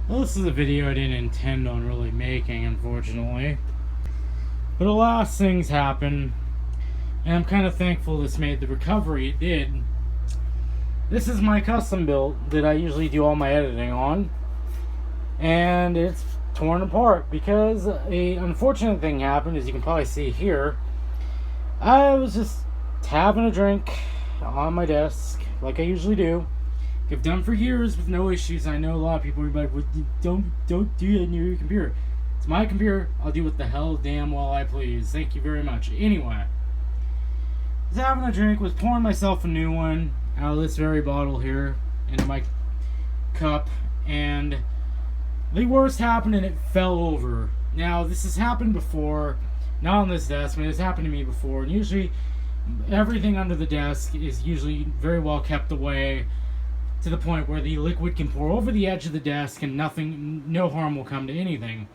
Well, this is a video I didn't intend on really making, unfortunately. But alas, things happen, and I'm kind of thankful this made the recovery it did. This is my custom built that I usually do all my editing on, and it's torn apart because a unfortunate thing happened, as you can probably see here. I was just having a drink on my desk, like I usually do. I've done for years with no issues. I know a lot of people are like, well, don't do it on your computer. It's my computer. I'll do what the hell damn well I please. Thank you very much. Anyway, I was having a drink, was pouring myself a new one out of this very bottle here into my cup, and the worst happened and it fell over. Now, this has happened before, not on this desk, but it's happened to me before, and usually everything under the desk is usually very well kept away to the point where the liquid can pour over the edge of the desk and no harm will come to anything.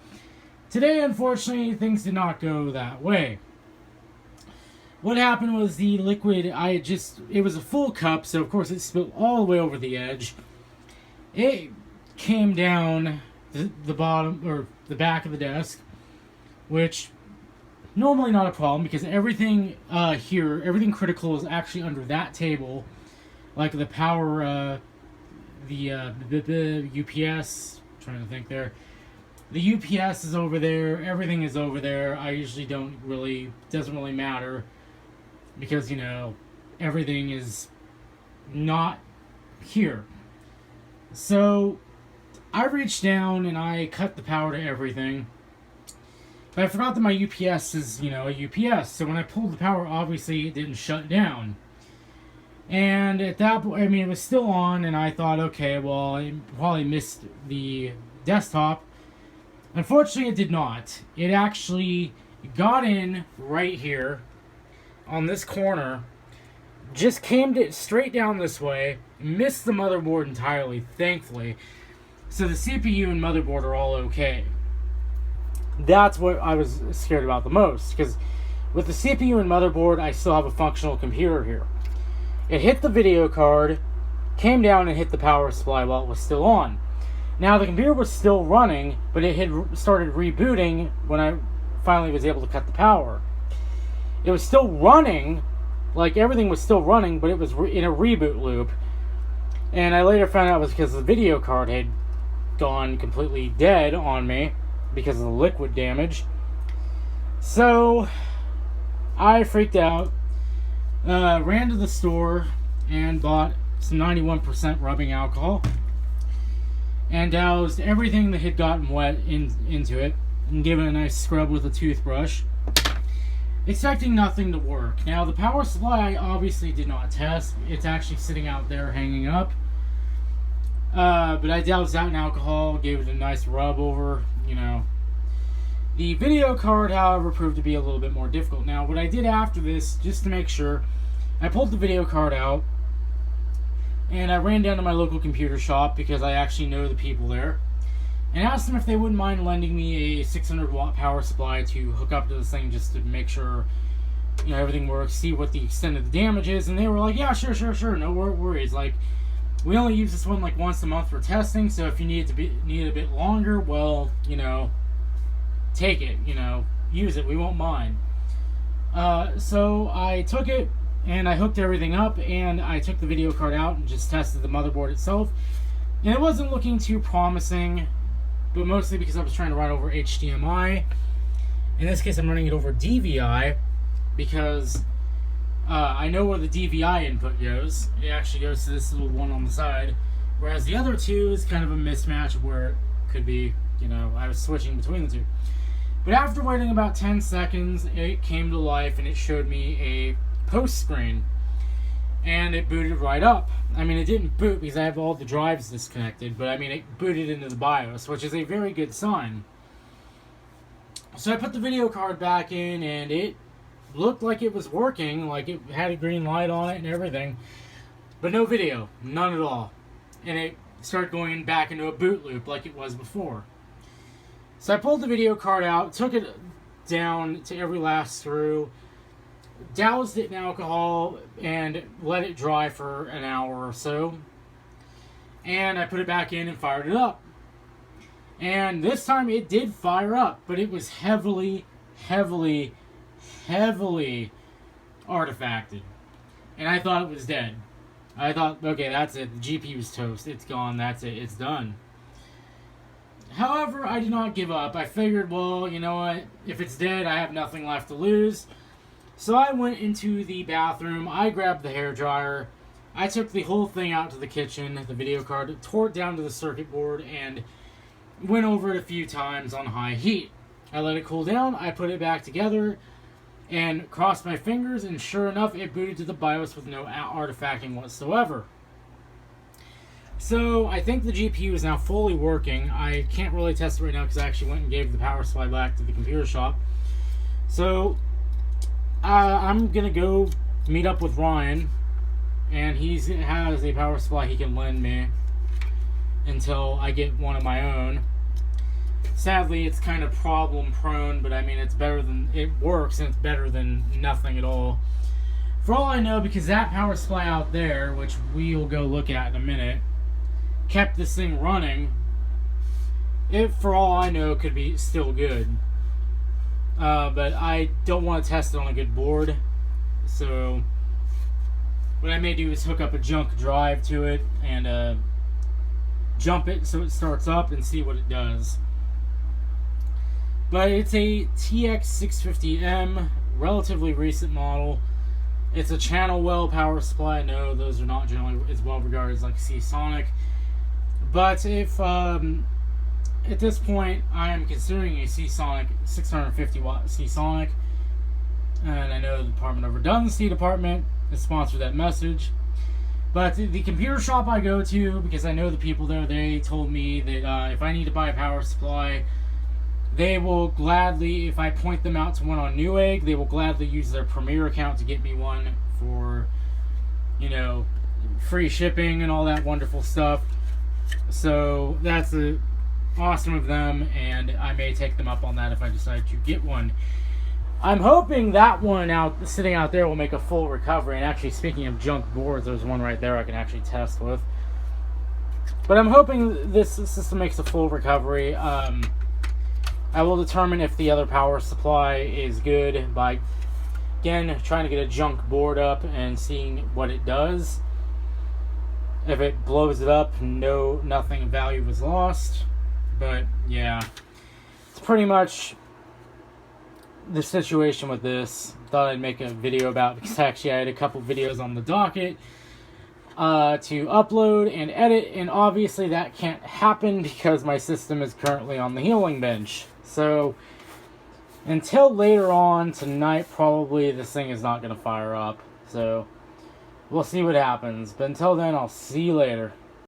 Today, unfortunately, things did not go that way. What happened was the liquid, it was a full cup, so of course it spilled all the way over the edge. It came down the bottom, or the back of the desk, which normally not a problem because everything here, everything critical is actually under that table, like the power, the UPS. I'm trying to think there. The UPS is over there. Everything is over there. I usually doesn't really matter because everything is not here. So I reached down and I cut the power to everything. But I forgot that my UPS is, a UPS. So when I pulled the power, obviously it didn't shut down. And at that point, it was still on, and I thought, okay, well, I probably missed the desktop. Unfortunately, it did not. It actually got in right here on this corner, just came straight down this way, missed the motherboard entirely, thankfully. So the CPU and motherboard are all okay. That's what I was scared about the most, because with the CPU and motherboard, I still have a functional computer here. It hit the video card, came down and hit the power supply while it was still on. Now the computer was still running, but it had started rebooting when I finally was able to cut the power. It was still running, like everything was still running, but it was in a reboot loop. And I later found out it was because the video card had gone completely dead on me because of the liquid damage. So I freaked out. Ran to the store and bought some 91% rubbing alcohol and doused everything that had gotten wet into it and gave it a nice scrub with a toothbrush, expecting nothing to work. Now, the power supply obviously did not test. It's actually sitting out there hanging up. But I doused that in alcohol, gave it a nice rub over, The video card, however, proved to be a little bit more difficult. Now, what I did after this, just to make sure, I pulled the video card out, and I ran down to my local computer shop, because I actually know the people there, and asked them if they wouldn't mind lending me a 600 watt power supply to hook up to this thing, just to make sure, everything works, see what the extent of the damage is, and they were like, yeah, sure, no worries, like, we only use this one, like, once a month for testing, so if you need it a bit longer, well, take it, use it, we won't mind. So I took it, and I hooked everything up, and I took the video card out and just tested the motherboard itself. And it wasn't looking too promising, but mostly because I was trying to run over HDMI. In this case, I'm running it over DVI, because I know where the DVI input goes. It actually goes to this little one on the side, whereas the other two is kind of a mismatch of where it could be. I was switching between the two. But after waiting about 10 seconds, it came to life and it showed me a post screen. And it booted right up. It didn't boot because I have all the drives disconnected, but it booted into the BIOS, which is a very good sign. So I put the video card back in and it looked like it was working, like it had a green light on it and everything. But no video, none at all. And it started going back into a boot loop like it was before. So I pulled the video card out, took it down to every last screw, doused it in alcohol, and let it dry for an hour or so. And I put it back in and fired it up. And this time it did fire up, but it was heavily, heavily, heavily artifacted. And I thought it was dead. I thought, okay, that's it. The GPU's toast. It's gone. That's it. It's done. However, I did not give up. I figured, well, you know what? If it's dead, I have nothing left to lose. So I went into the bathroom. I grabbed the hairdryer. I took the whole thing out to the kitchen, the video card, tore it down to the circuit board, and went over it a few times on high heat. I let it cool down. I put it back together and crossed my fingers, and sure enough, it booted to the BIOS with no artifacting whatsoever. So I think the GPU is now fully working. I can't really test it right now because I actually went and gave the power supply back to the computer shop. So I'm gonna go meet up with Ryan, and he has a power supply he can lend me until I get one of my own. Sadly, it's kind of problem prone, but I mean, it's better than, it works, and it's better than nothing at all. For all I know, because that power supply out there, which we'll go look at in a minute, kept this thing running, it, for all I know, could be still good. But I don't want to test it on a good board, so what I may do is hook up a junk drive to it and jump it so it starts up and see what it does. But it's a TX650M, relatively recent model. It's a channel well power supply. No, those are not generally as well regarded as like Seasonic. But if at this point I am considering a Seasonic 650 watt Seasonic, and I know the Department of Redundancy department has sponsored that message. But the computer shop I go to, because I know the people there, they told me that if I need to buy a power supply, they will gladly, if I point them out to one on Newegg, they will gladly use their Premier account to get me one for, you know, free shipping and all that wonderful stuff. So that's awesome of them, and I may take them up on that if I decide to get one. I'm hoping that one sitting out there will make a full recovery. And actually, speaking of junk boards, there's one right there I can actually test with. But I'm hoping this system makes a full recovery. I will determine if the other power supply is good by, again, trying to get a junk board up and seeing what it does. If it blows it up, nothing of value was lost. But yeah, it's pretty much the situation with this. Thought I'd make a video about it because actually I had a couple videos on the docket to upload and edit, and obviously that can't happen because my system is currently on the healing bench. So until later on tonight, probably this thing is not going to fire up. So we'll see what happens. But until then, I'll see you later.